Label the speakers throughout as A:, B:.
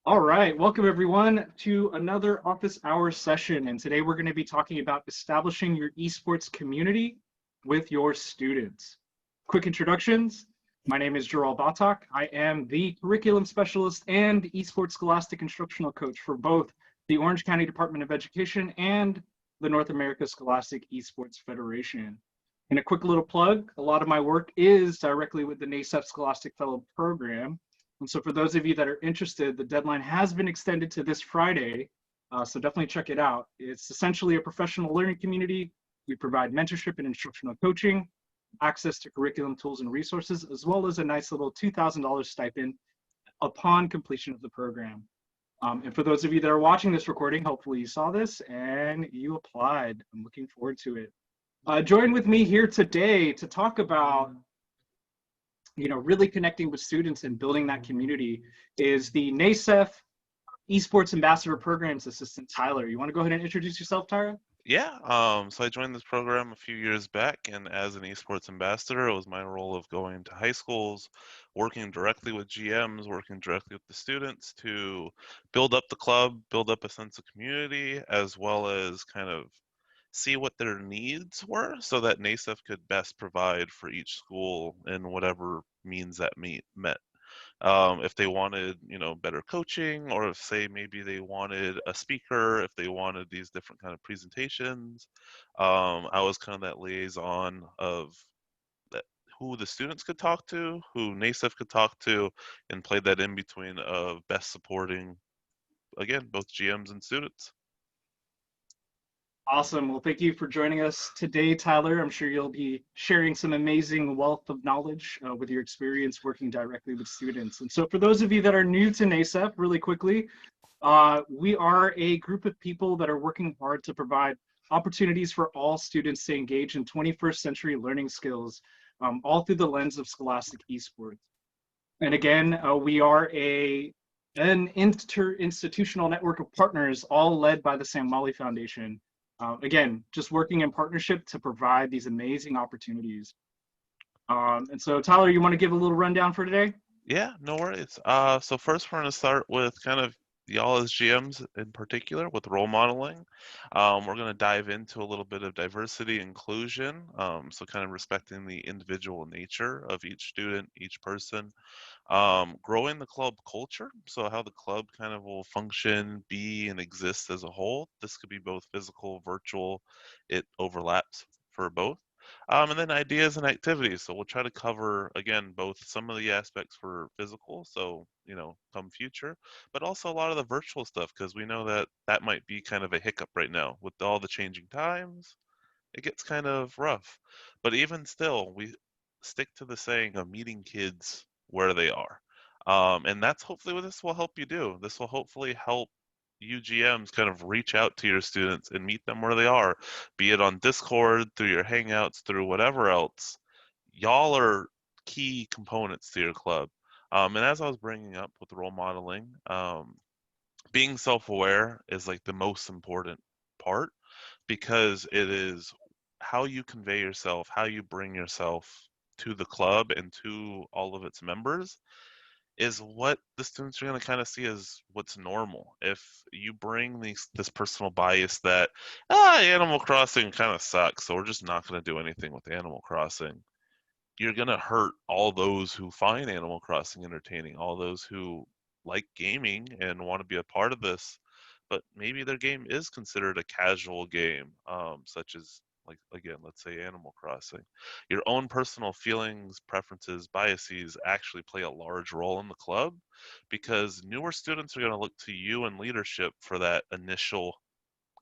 A: All right, welcome everyone to another office hour session. And today we're going to be talking about establishing your esports community with your students. Quick introductions. My name is Jorrel Batac. I am the curriculum specialist and esports scholastic instructional coach for both the Orange County Department of Education and the North America Scholastic Esports Federation. And a quick little plug, a lot of my work is directly with the NASEF Scholastic Fellow Program. And so for those of you that are interested, the deadline has been extended to this Friday. So definitely check it out. It's essentially a professional learning community. We provide mentorship and instructional coaching, access to curriculum tools and resources, as well as a nice little $2,000 stipend upon completion of the program. And for those of you that are watching this recording, hopefully you saw this and you applied. I'm looking forward to it. Join with me here today to talk about really connecting with students and building that community is the NASEF Esports Ambassador Programs Assistant, Tyler. You want to go ahead and introduce yourself, Tyler?
B: Yeah, so I joined this program a few years back, and as an esports ambassador, it was my role of going to high schools, working directly with GMs, working directly with the students to build up the club, build up a sense of community, as well as kind of see what their needs were so that NASEF could best provide for each school in whatever means that met. If they wanted, better coaching, or if say maybe they wanted a speaker, if they wanted these different kind of presentations, I was kind of that liaison of that who the students could talk to, who NASEF could talk to, and played that in between of best supporting again both GMs and students.
A: Awesome. Well, thank you for joining us today, Tyler. I'm sure you'll be sharing some amazing wealth of knowledge with your experience working directly with students. And so for those of you that are new to NASEF, really quickly, we are a group of people that are working hard to provide opportunities for all students to engage in 21st century learning skills, all through the lens of scholastic esports. And again, we are an inter-institutional network of partners, all led by the Sam Walli Foundation. Again, just working in partnership to provide these amazing opportunities. And so, Tyler, you want to give a little rundown for today?
B: Yeah, no worries. So first we're going to start with kind of y'all as GMs in particular with role modeling. We're going to dive into a little bit of diversity inclusion, so kind of respecting the individual nature of each student, each person. Growing the club culture, so how the club kind of will function, be, and exist as a whole. This could be both physical, virtual. It overlaps for both. And then ideas and activities. So we'll try to cover, again, both some of the aspects for physical, so, come future, but also a lot of the virtual stuff, because we know that that might be kind of a hiccup right now with all the changing times. It gets kind of rough. But even still, we stick to the saying of meeting kids where they are. And that's hopefully what this will help you do. This will hopefully help you GMs kind of reach out to your students and meet them where they are, be it on Discord, through your Hangouts, through whatever else. Y'all are key components to your club. And as I was bringing up with role modeling, being self-aware is like the most important part because it is how you convey yourself, how you bring yourself to the club and to all of its members is what the students are going to kind of see as what's normal. If you bring this personal bias that Animal Crossing kind of sucks, so we're just not going to do anything with Animal Crossing, you're going to hurt all those who find Animal Crossing entertaining, all those who like gaming and want to be a part of this, but maybe their game is considered a casual game, such as, like, again, let's say Animal Crossing. Your own personal feelings, preferences, biases actually play a large role in the club because newer students are going to look to you and leadership for that initial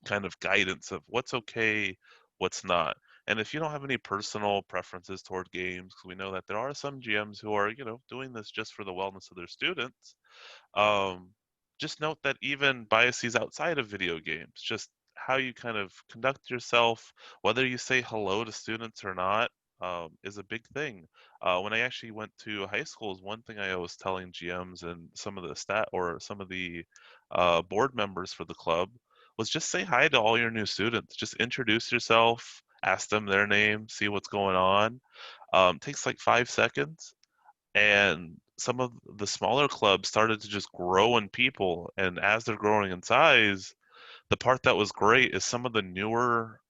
B: kind of guidance of what's okay, what's not. And if you don't have any personal preferences toward games, because we know that there are some GMs who are, doing this just for the wellness of their students, um, just note that even biases outside of video games, just how you kind of conduct yourself, whether you say hello to students or not, is a big thing. When I actually went to high schools, one thing I was telling GMs and some of the some of the board members for the club was just say hi to all your new students. Just introduce yourself, ask them their name, see what's going on. Takes like 5 seconds, and some of the smaller clubs started to just grow in people, and as they're growing in size, the part that was great is some of the newer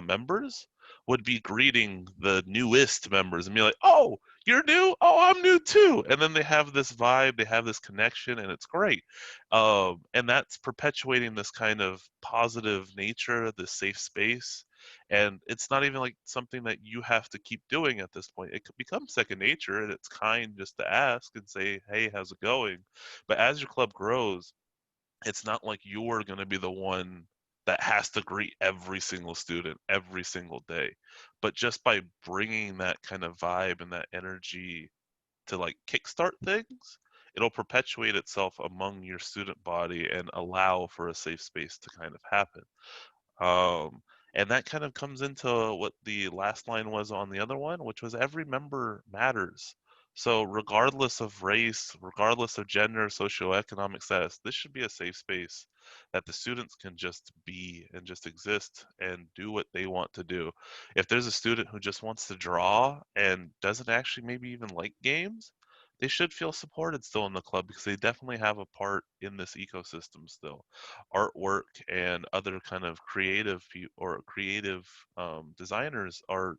B: members would be greeting the newest members and be like, "Oh, you're new? Oh, I'm new too." And then they have this vibe, they have this connection, and it's great. And that's perpetuating this kind of positive nature, this safe space. And it's not even like something that you have to keep doing at this point. It could become second nature, and it's kind just to ask and say, "Hey, how's it going?" But as your club grows, it's not like you're going to be the one that has to greet every single student every single day. But just by bringing that kind of vibe and that energy to like kickstart things, it'll perpetuate itself among your student body and allow for a safe space to kind of happen. Um, and that kind of comes into what the last line was on the other one, which was every member matters. So, regardless of race, regardless of gender, socioeconomic status, this should be a safe space that the students can just be and just exist and do what they want to do. If there's a student who just wants to draw and doesn't actually maybe even like games, they should feel supported still in the club because they definitely have a part in this ecosystem still. Artwork and other kind of creative designers are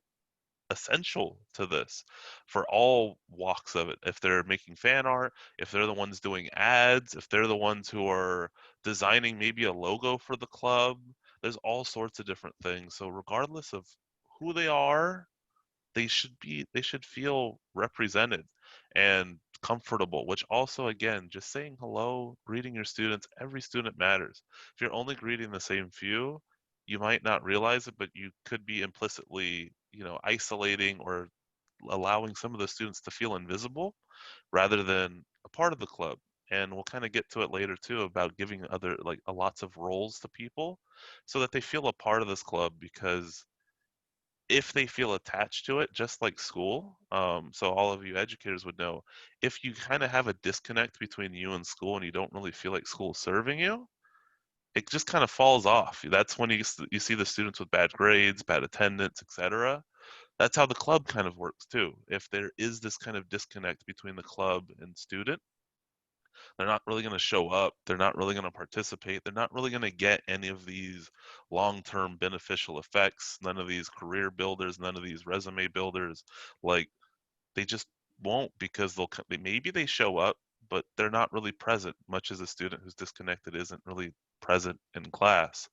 B: essential to this for all walks of it. If they're making fan art, if they're the ones doing ads, if they're the ones who are designing maybe a logo for the club, there's all sorts of different things. So regardless of who they are, they should feel represented and comfortable, which also again, just saying hello, greeting your students, every student matters. If you're only greeting the same few, you might not realize it, but you could be implicitly, isolating or allowing some of the students to feel invisible rather than a part of the club. And we'll kind of get to it later too about giving other like lots of roles to people so that they feel a part of this club, because if they feel attached to it, just like school, so all of you educators would know, if you kind of have a disconnect between you and school and you don't really feel like school is serving you, it just kind of falls off. That's when you see the students with bad grades, bad attendance, etc. That's how the club kind of works too. If there is this kind of disconnect between the club and student, they're not really going to show up. They're not really going to participate. They're not really going to get any of these long-term beneficial effects, none of these career builders, none of these resume builders. Like, they just won't, because maybe they show up, but they're not really present, much as a student who's disconnected isn't really present in class.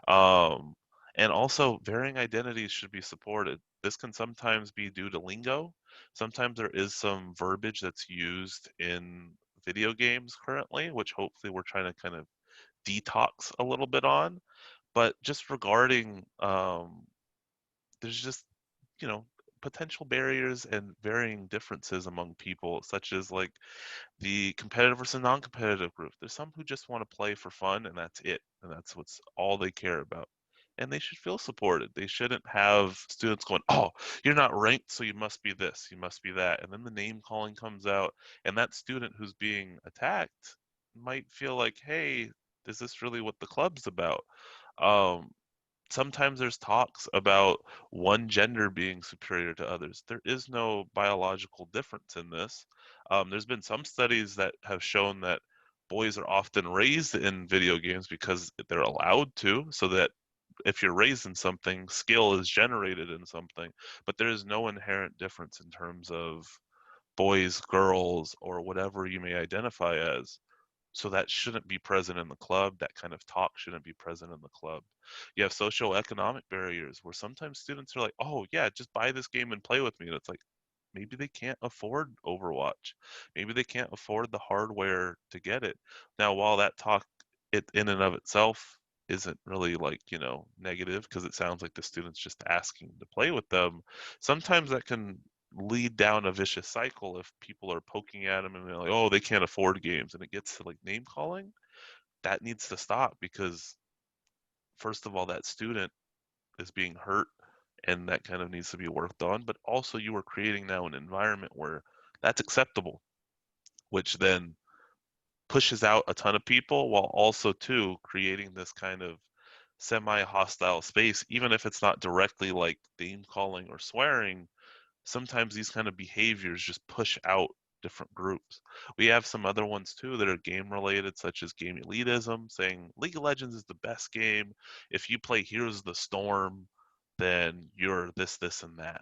B: Um, and also, varying identities should be supported. This can sometimes be due to lingo. Sometimes there is some verbiage that's used in video games currently, which hopefully we're trying to kind of detox a little bit on. But just regarding, there's just, you know, potential barriers and varying differences among people, such as like the competitive versus non-competitive group. There's some who just want to play for fun and that's it, and that's what's all they care about. And they should feel supported. They shouldn't have students going, "Oh, you're not ranked, so you must be this, you must be that." And then the name calling comes out, and that student who's being attacked might feel like, "Hey, is this really what the club's about?" Um, Sometimes there's talks about one gender being superior to others. There is no biological difference in this. There's been some studies that have shown that boys are often raised in video games because they're allowed to, so that if you're raised in something, skill is generated in something. But there is no inherent difference in terms of boys, girls, or whatever you may identify as. So that shouldn't be present in the club. That kind of talk shouldn't be present in the club. You have socioeconomic barriers where sometimes students are like, "Oh yeah, just buy this game and play with me." And it's like, maybe they can't afford Overwatch. Maybe they can't afford the hardware to get it. Now, while that talk, it in and of itself isn't really like, negative, because it sounds like the student's just asking to play with them, sometimes that can lead down a vicious cycle if people are poking at them and they're like, "Oh, they can't afford games," and it gets to like name calling. That needs to stop, because first of all, that student is being hurt, and that kind of needs to be worked on. But also, you are creating now an environment where that's acceptable, which then pushes out a ton of people, while also too creating this kind of semi-hostile space. Even if it's not directly like name calling or swearing, sometimes these kind of behaviors just push out different groups. We have some other ones too that are game related, such as game elitism, saying League of Legends is the best game. If you play Heroes of the Storm, then you're this, this, and that.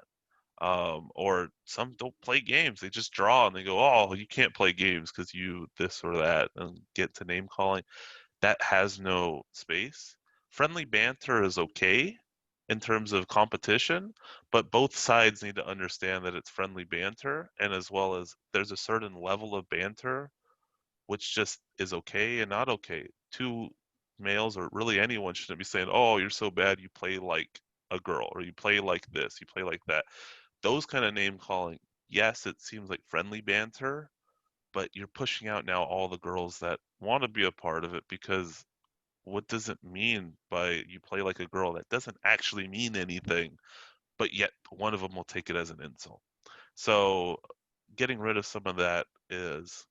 B: Or some don't play games; they just draw and they go, "Oh, you can't play games because you this or that," and get to name calling. That has no space. Friendly banter is okay in terms of competition, but both sides need to understand that it's friendly banter, and as well as there's a certain level of banter which just is okay and not okay. Two males or really anyone shouldn't be saying, "Oh, you're so bad, you play like a girl," or "You play like this, you play like that." Those kind of name calling, yes, it seems like friendly banter, but you're pushing out now all the girls that want to be a part of it because what does it mean by you play like a girl? That doesn't actually mean anything, but yet one of them will take it as an insult. So getting rid of some of that is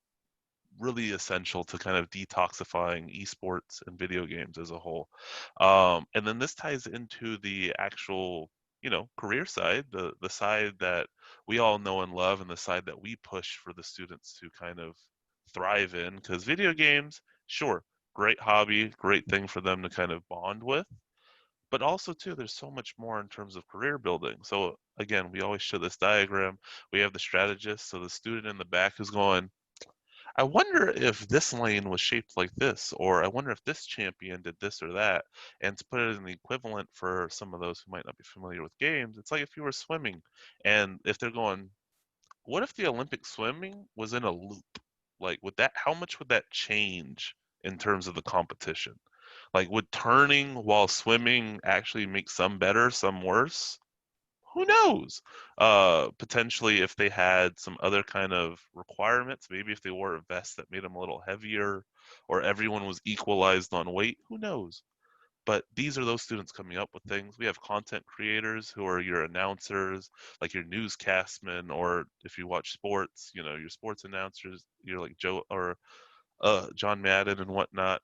B: really essential to kind of detoxifying esports and video games as a whole. And then this ties into the actual, career side, the side that we all know and love, and the side that we push for the students to kind of thrive in. Because video games, sure, great hobby, great thing for them to kind of bond with. But also too, there's so much more in terms of career building. So again, we always show this diagram. We have the strategist, so the student in the back is going, I wonder if this lane was shaped like this, or I wonder if this champion did this or that. And to put it in the equivalent for some of those who might not be familiar with games, it's like if you were swimming and if they're going, what if the Olympic swimming was in a loop? Like, how much would that change in terms of the competition? Like, would turning while swimming actually make some better, some worse? Who knows? Potentially, if they had some other kind of requirements, maybe if they wore a vest that made them a little heavier, or everyone was equalized on weight, who knows? But these are those students coming up with things. We have content creators who are your announcers, like your newscastmen, or if you watch sports, your sports announcers, you're like Joe or John Madden and whatnot.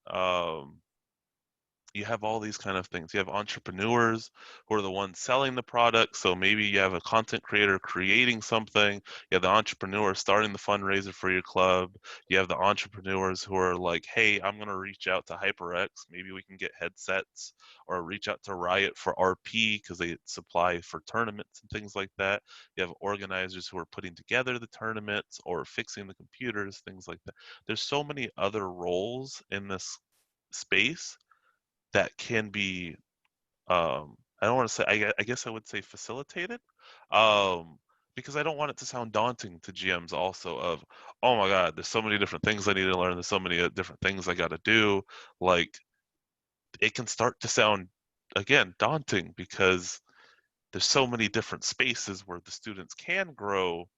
B: You have all these kind of things. You have entrepreneurs who are the ones selling the product. So maybe you have a content creator creating something. You have the entrepreneur starting the fundraiser for your club. You have the entrepreneurs who are like, hey, I'm going to reach out to HyperX. Maybe we can get headsets, or reach out to Riot for RP because they supply for tournaments and things like that. You have organizers who are putting together the tournaments or fixing the computers, things like that. There's so many other roles in this space that can be I don't want to say I guess I would say facilitated, um, because I don't want it to sound daunting to GMs also of, oh my God, there's so many different things I need to learn, there's so many different things I got to do. Like, it can start to sound, again, daunting because there's so many different spaces where the students can grow,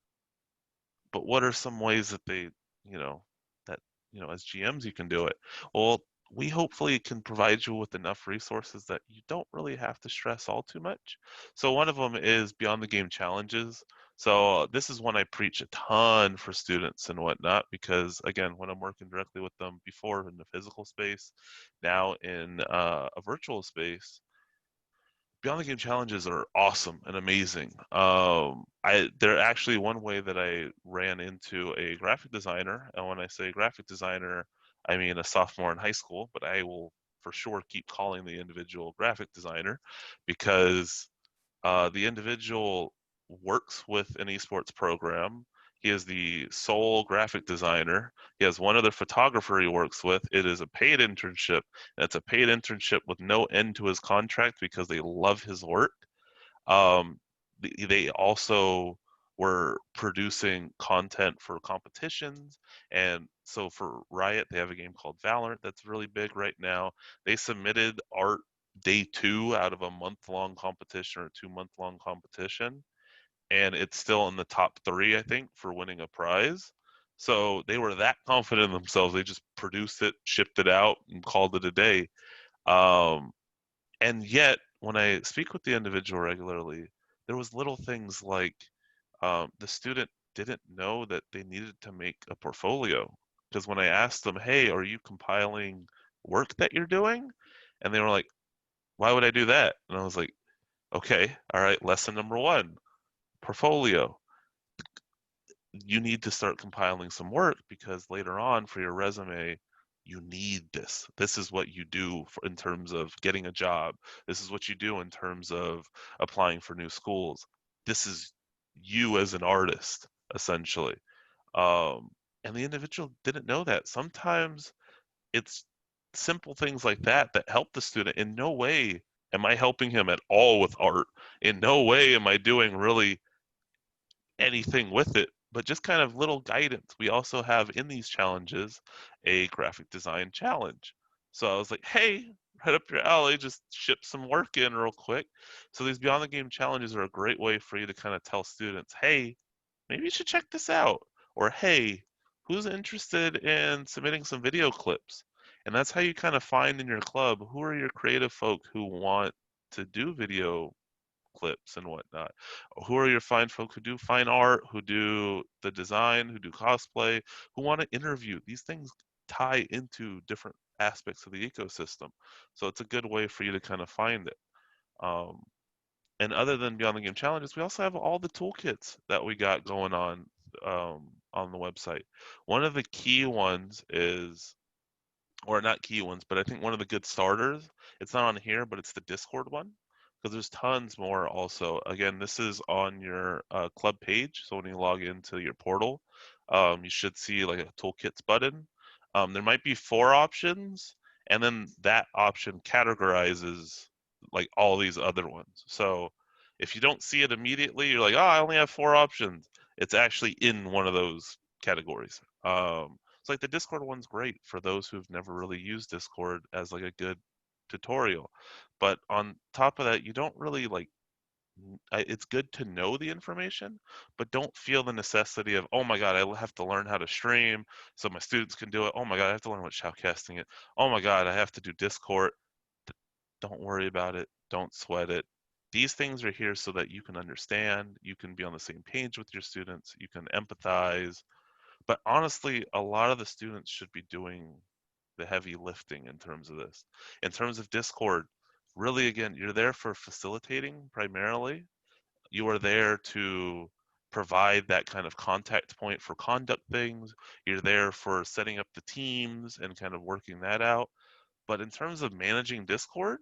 B: but what are some ways that you know, that, as GMs you can do it? Well, we hopefully can provide you with enough resources that you don't really have to stress all too much. So one of them is Beyond the Game challenges. So this is one I preach a ton for students and whatnot, because again, when I'm working directly with them before in the physical space, now in a virtual space, Beyond the Game challenges are awesome and amazing. They're actually one way that I ran into a graphic designer, and when I say graphic designer, I mean a sophomore in high school, but I will for sure keep calling the individual graphic designer because the individual works with an esports program. He is the sole graphic designer. He has one other photographer he works with. It is a paid internship, and it's a paid internship with no end to his contract because they love his work. Um, they also were producing content for competitions, and so for Riot, they have a game called Valorant that's really big right now. They submitted art day 2 out of a month-long competition or 2-month-long competition, and it's still in the top 3, I think, for winning a prize. So they were that confident in themselves. They just produced it, shipped it out, and called it a day. Um, and yet, when I speak with the individual regularly, there was little things like the student didn't know that they needed to make a portfolio. Because when I asked them, hey, are you compiling work that you're doing? And they were like, why would I do that? And I was like, okay, all right, lesson number 1, portfolio. you need to start compiling some work, because later on for your resume, you need this. This is what you do in terms of getting a job. This is what you do in terms of applying for new schools. This is you as an artist, essentially. Um, and the individual didn't know that. Sometimes it's simple things like that that help the student. In no way am I helping him at all with art. In no way am I doing really anything with it, but just kind of little guidance. We also have in these challenges a graphic design challenge. So I was like, hey, right up your alley, just ship some work in real quick. So these Beyond the Game challenges are a great way for you to kind of tell students, hey, maybe you should check this out. Or hey, who's interested in submitting some video clips? And that's how you kind of find in your club who are your creative folk who want to do video clips and whatnot. Who are your fine folk who do fine art, who do the design, who do cosplay, who want to interview? These things tie into different aspects of the ecosystem. So it's a good way for you to kind of find it. Um, and other than Beyond the Game challenges, we also have all the toolkits that we got going on the website. One of the key ones is, or not key ones, but I think one of the good starters, it's not on here, but it's the Discord one, because there's tons more also. Again, this is on your club page, so when you log into your portal, you should see like a toolkits button. There might be 4 options, and then that option categorizes like all these other ones. So if you don't see it immediately, you're like, oh, I only have 4 options. It's actually in one of those categories. It's like the Discord one's great for those who've never really used Discord as like a good tutorial. But on top of that, you don't really like, it's good to know the information, but don't feel the necessity of, oh my God, I have to learn how to stream so my students can do it. Oh my God, I have to learn what shoutcasting is. Oh my God, I have to do Discord. Don't worry about it. Don't sweat it. These things are here so that you can understand, you can be on the same page with your students, you can empathize, but honestly, a lot of the students should be doing the heavy lifting in terms of this. In terms of Discord, really, again, you're there for facilitating primarily. You are there to provide that kind of contact point for conduct things. You're there for setting up the teams and kind of working that out. But in terms of managing Discord,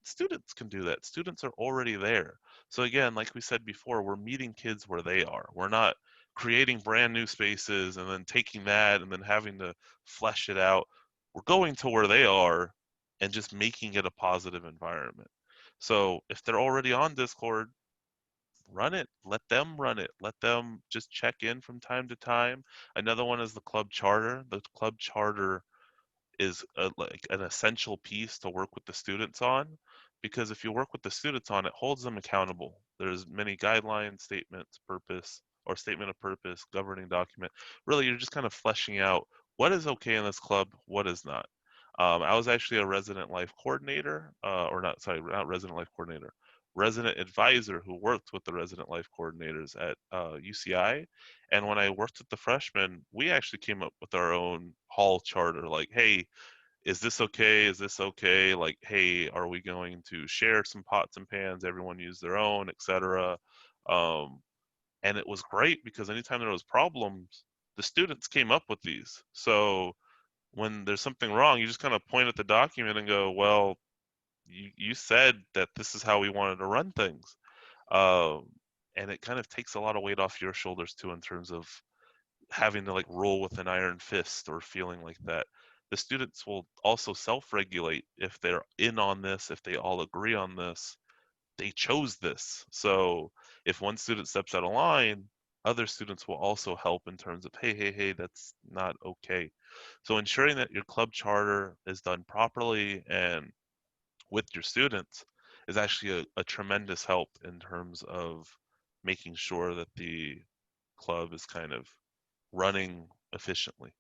B: students can do that. Students are already there. So again, like we said before, we're meeting kids where they are. We're not creating brand new spaces and then taking that and then having to flesh it out. We're going to where they are and just making it a positive environment. So if they're already on Discord, run it. Let them run it. Let them just check in from time to time. Another one is the club charter. The club charter is like an essential piece to work with the students on, because if you work with the students on it, holds them accountable. There's many guidelines, statements, purpose, or statement of purpose, governing document. Really, you're just kind of fleshing out what is okay in this club, what is not. I was actually a resident life coordinator, or not, sorry, not resident life coordinator, resident advisor who worked with the resident life coordinators at UCI. And when I worked with the freshmen, we actually came up with our own hall charter. Like, hey, is this okay? Is this okay? Like, hey, are we going to share some pots and pans? Everyone use their own, etc. Um, and it was great because anytime there was problems, the students came up with these. So when there's something wrong, you just kind of point at the document and go, well, you said that this is how we wanted to run things. Um, and it kind of takes a lot of weight off your shoulders too, in terms of having to like rule with an iron fist or feeling like that. The students will also self-regulate if they're in on this, if they all agree on this. They chose this. So if one student steps out of line, other students will also help in terms of, hey, hey, hey, that's not okay. So ensuring that your club charter is done properly and with your students is actually a tremendous help in terms of making sure that the club is kind of running efficiently.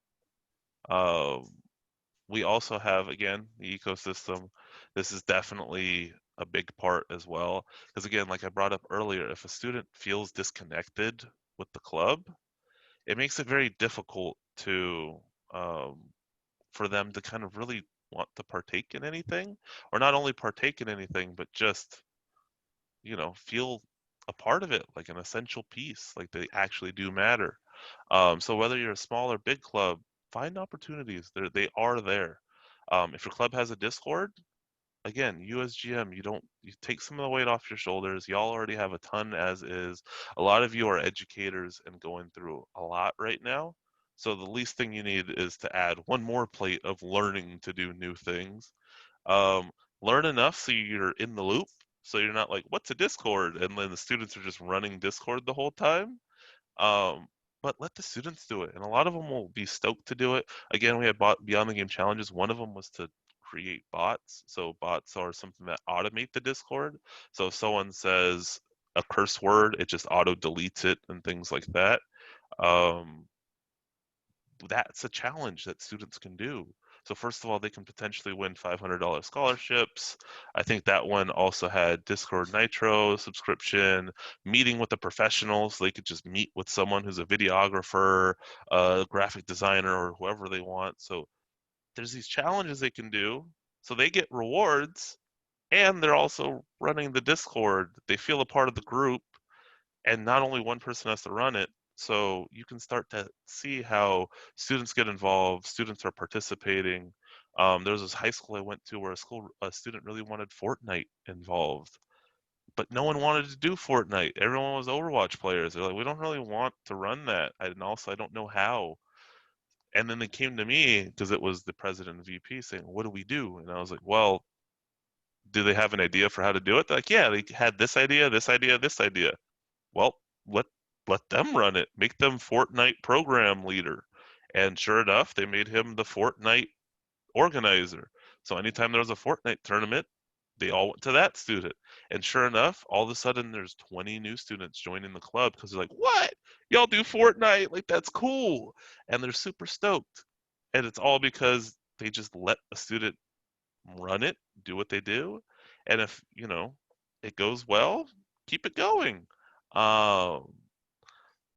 B: Um, we also have, again, the ecosystem. This is definitely a big part as well. Because, again, like I brought up earlier, if a student feels disconnected with the club, it makes it very difficult to, um, for them to kind of really want to partake in anything, or not only partake in anything, but just, feel a part of it, like an essential piece, like they actually do matter. So whether you're a small or big club, find opportunities. They are there. If your club has a Discord, again, you as GM, you take some of the weight off your shoulders. Y'all already have a ton as is. A lot of you are educators and going through a lot right now. So the least thing you need is to add one more plate of learning to do new things. Um, Learn enough so you're in the loop. So you're not like, what's a Discord? And then the students are just running Discord the whole time. Um, but let the students do it, and a lot of them will be stoked to do it. Again, we had beyond the game challenges. One of them was to create bots. So bots are something that automate the Discord. So if someone says a curse word, it just auto deletes it and things like that. Um, that's a challenge that students can do. So first of all, they can potentially win $500 scholarships. I think that one also had Discord Nitro subscription, meeting with a professional, so they could just meet with someone who's a videographer, a graphic designer, or whoever they want. So there's these challenges they can do. So they get rewards, and they're also running the Discord. They feel a part of the group, and not only one person has to run it. So you can start to see how students get involved, students are participating. There was this high school I went to where a student really wanted Fortnite involved, but no one wanted to do Fortnite. Everyone was Overwatch players. They're like, we don't really want to run that, and also I don't know how. And then they came to me because it was the president and VP saying, "What do we do?" And I was like, "Well, do they have an idea for how to do it?" They're like, "Yeah, they had this idea, this idea, this idea." Well, let them run it. Make them Fortnite program leader. And sure enough, they made him the Fortnite organizer. So anytime there was a Fortnite tournament, they all went to that student. And sure enough, all of a sudden there's 20 new students joining the club because they're like, "What? Y'all do Fortnite? Like that's cool." And they're super stoked. And it's all because they just let a student run it, do what they do. And if, it goes well, keep it going. Um,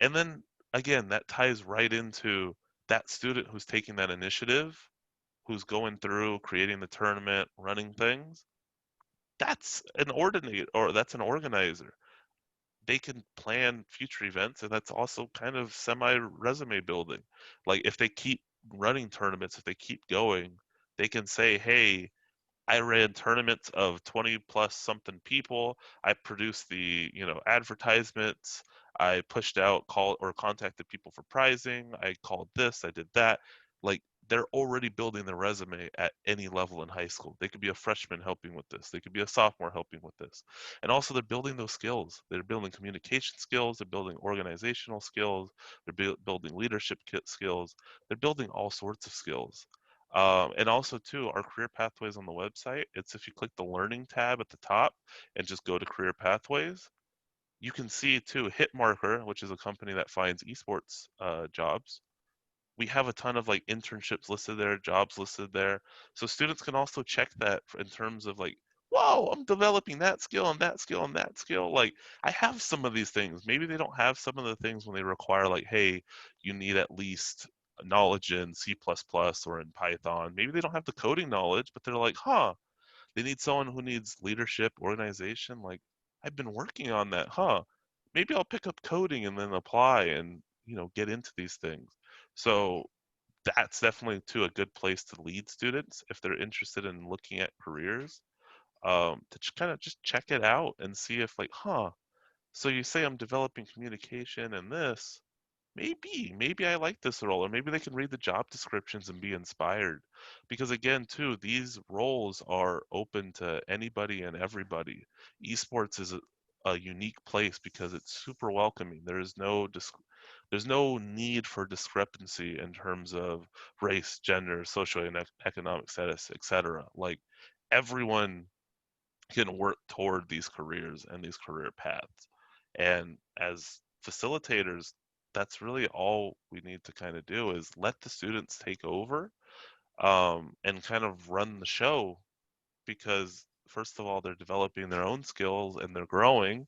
B: and then again, that ties right into that student who's taking that initiative, who's going through creating the tournament, running things. That's an organizer. They can plan future events, and that's also kind of semi resume building. Like if they keep running tournaments, if they keep going, they can say, "Hey, I ran tournaments of 20 plus something people. I produced the, advertisements. I pushed out call or contacted people for prizing. I called this, I did that." Like they're already building their resume at any level in high school. They could be a freshman helping with this. They could be a sophomore helping with this. And also they're building those skills. They're building communication skills, they're building organizational skills, they're building leadership skills. They're building all sorts of skills. And also too, our career pathways on the website, it's if you click the learning tab at the top and just go to career pathways, you can see too Hitmarker, which is a company that finds esports jobs. We have a ton of like internships listed there, jobs listed there. So students can also check that in terms of like, whoa, I'm developing that skill and that skill and that skill. Like I have some of these things. Maybe they don't have some of the things when they require like, hey, you need at least knowledge in C++ or in Python. Maybe they don't have the coding knowledge, but they're like, huh, they need someone who needs leadership, organization. Like I've been working on that, huh? Maybe I'll pick up coding and then apply and, get into these things. So that's definitely too a good place to lead students if they're interested in looking at careers, to kind of just check it out and see if like, huh, so you say I'm developing communication and this, maybe I like this role, or maybe they can read the job descriptions and be inspired. Because again, too, these roles are open to anybody and everybody. Esports is a unique place because it's super welcoming. There's no need for discrepancy in terms of race, gender, social and economic status, etc. Like everyone can work toward these careers and these career paths. And as facilitators, that's really all we need to kind of do is let the students take over, and kind of run the show because first of all, they're developing their own skills and they're growing.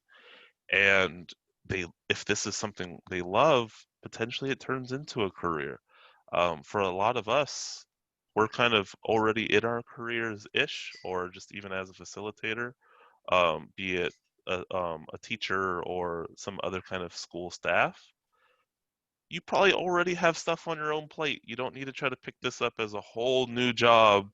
B: And if this is something they love, potentially it turns into a career. For a lot of us, we're kind of already in our careers ish, or just even as a facilitator, be it a teacher or some other kind of school staff. you probably already have stuff on your own plate. You don't need to try to pick this up as a whole new job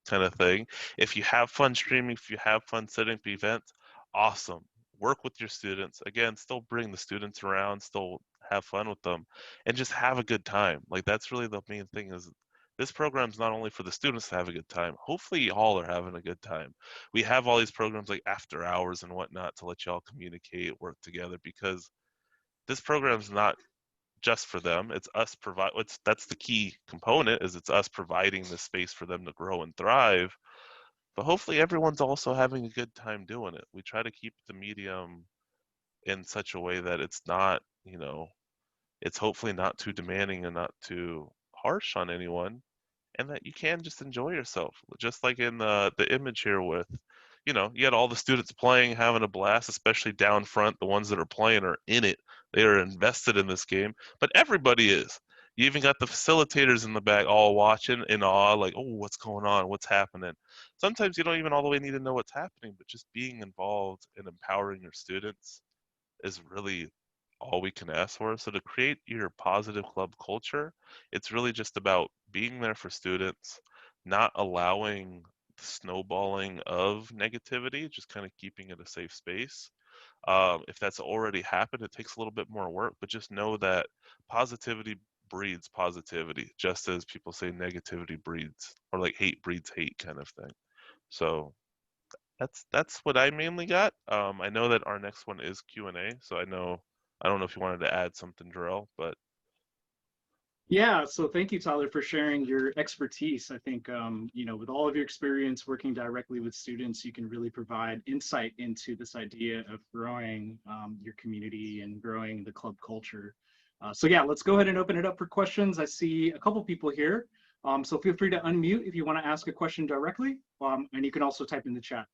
B: kind of thing. If you have fun streaming, if you have fun setting up events, awesome. Work with your students. Again, still bring the students around, still have fun with them, and just have a good time. Like that's really the main thing is this program's not only for the students to have a good time, hopefully y'all are having a good time. We have all these programs like after hours and whatnot to let y'all communicate, work together because this program's not just for them. It's us provide. That's the key component is it's us providing the space for them to grow and thrive. But hopefully everyone's also having a good time doing it. We try to keep the medium in such a way that it's not, it's hopefully not too demanding and not too harsh on anyone, and that you can just enjoy yourself. Just like in the image here with, you had all the students playing, having a blast, especially down front. The ones that are playing are in it. They are invested in this game, but everybody is. You even got the facilitators in the back all watching in awe, like, oh, what's going on? What's happening? Sometimes you don't even all the way need to know what's happening, but just being involved and empowering your students is really all we can ask for. So to create your positive club culture, it's really just about being there for students, not allowing the snowballing of negativity, just kind of keeping it a safe space. If that's already happened, it takes a little bit more work, but just know that positivity breeds positivity, just as people say negativity breeds, or like hate breeds hate kind of thing. So that's what I mainly got. I know that our next one is Q&A, so I don't know if you wanted to add something, Jorrel, but
A: Yeah, so thank you, Tyler, for sharing your expertise. I think, with all of your experience working directly with students, you can really provide insight into this idea of growing your community and growing the club culture. So yeah, let's go ahead and open it up for questions. I see a couple people here. So feel free to unmute if you want to ask a question directly. And you can also type in the chat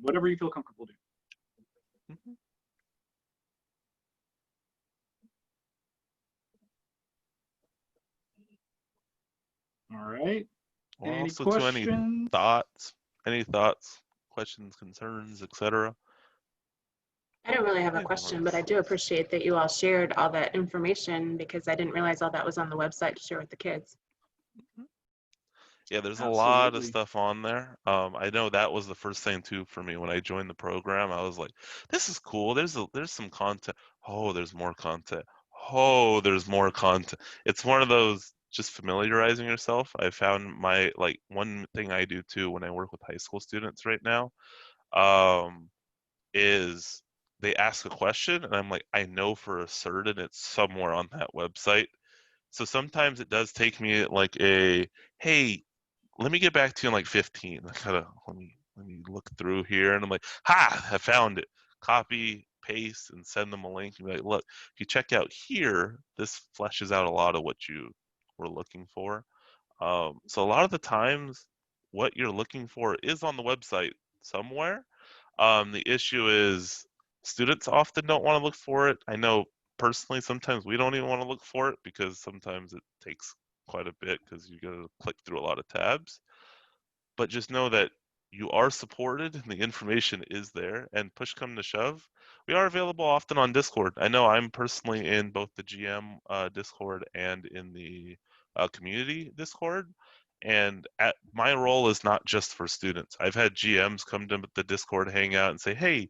A: whatever you feel comfortable doing.
B: mhm.
A: All right.
B: Or
A: Any
B: also to
A: questions?
B: any thoughts, questions, concerns, etc.
C: I don't really have a
B: Hey,
C: question, but I
B: Morris.
C: do appreciate that you all shared all that information because I didn't realize all that was on the website to share with the kids.
B: Yeah, there's a lot of
A: Absolutely.
B: stuff on there. I know that was the first thing too for me when I joined the program. I was like, "This is cool. There's some content. Oh, there's more content. Oh, there's more content." It's one of those just familiarizing yourself. I found my like one thing I do too when I work with high school students right now, um, is they ask a question and I'm like, I know for a certain it's somewhere on that website. So sometimes it does take me like hey, let me get back to you in like 15. I gotta let me look through here, and I'm like, ha, I found it. Copy, paste, and send them a link. And be like, look, if you check out here, this fleshes out a lot of what you were looking for. So a lot of the times, what you're looking for is on the website somewhere. The issue is students often don't want to look for it. I know personally, sometimes we don't even want to look for it because sometimes it takes quite a bit because you got to click through a lot of tabs. But just know that you are supported and the information is there. And push come to shove, we are available often on Discord. I know I'm personally in both the GM Discord and in the community Discord. And my role is not just for students. I've had GMs come to the Discord hangout and say, "Hey,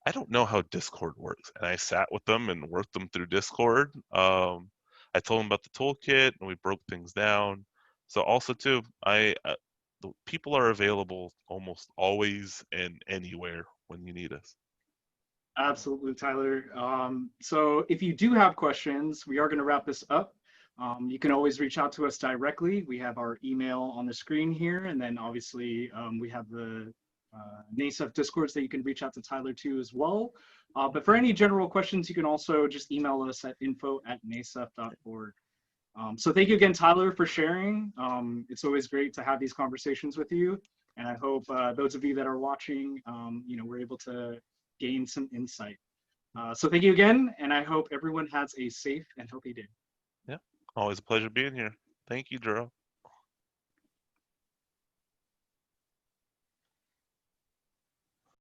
B: I don't know how Discord works," and I sat with them and worked them through Discord. I told them about the toolkit and we broke things down. So also too, the people are available almost always and anywhere when you need us.
A: Absolutely, Tyler. So if you do have questions, we are going to wrap this up. You can always reach out to us directly. We have our email on the screen here, and then obviously we have the NASEF Discords that you can reach out to Tyler to as well. But for any general questions, you can also just email us at info@nasef.org. So thank you again, Tyler, for sharing. It's always great to have these conversations with you. And I hope those of you that are watching, we're able to gain some insight. So thank you again, and I hope everyone has a safe and healthy day.
B: Yeah, always a pleasure being here. Thank you, Drew.